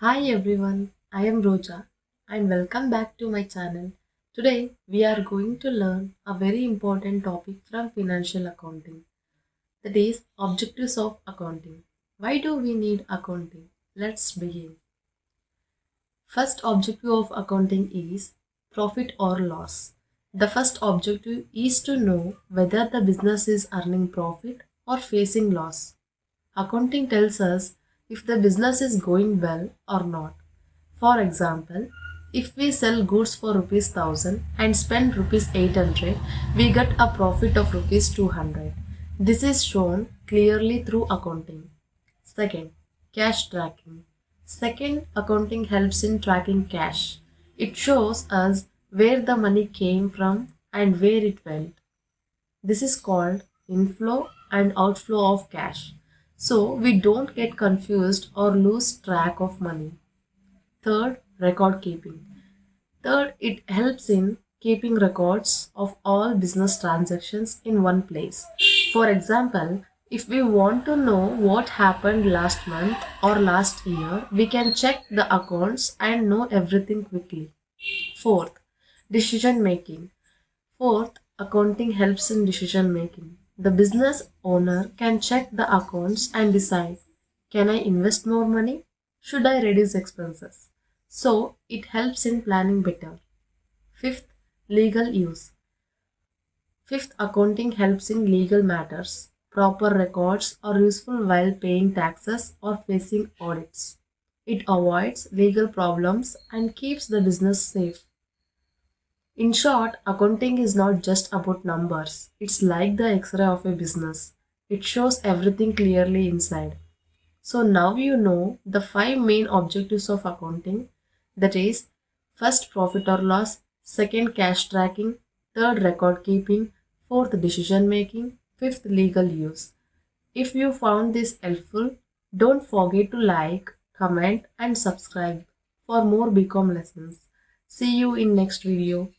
Hi everyone, I am Roja and welcome back to my channel. Today we are going to learn a very important topic from financial accounting, that is objectives of accounting. Why do we need accounting? Let's begin. First objective of accounting is profit or loss. The first objective is to know whether the business is earning profit or facing loss. Accounting tells us if the business is going well or not. For example, if we sell goods for rupees 1000 and spend rupees 800, we get a profit of rupees 200. This is shown clearly through accounting. Second, cash tracking. Second, accounting helps in tracking cash. It shows us where the money came from and where it went. This is called inflow and outflow of cash. So we don't get confused or lose track of money. Third, record keeping. Third, it helps in keeping records of all business transactions in one place. For example, if we want to know what happened last month or last year, we can check the accounts and know everything quickly. Fourth, decision making. Fourth, accounting helps in decision making. The business owner can check the accounts and decide, can I invest more money? Should I reduce expenses? So, it helps in planning better. Fifth, legal use. Fifth, accounting helps in legal matters. Proper records are useful while paying taxes or facing audits. It avoids legal problems and keeps the business safe. In short, accounting is not just about numbers. It's like the x-ray of a business. It shows everything clearly inside. So now you know the five main objectives of accounting, that is, first profit or loss, second cash tracking, third record keeping, fourth decision making, fifth legal use. If you found this helpful, don't forget to like, comment and subscribe for more BCom lessons. See you in next video.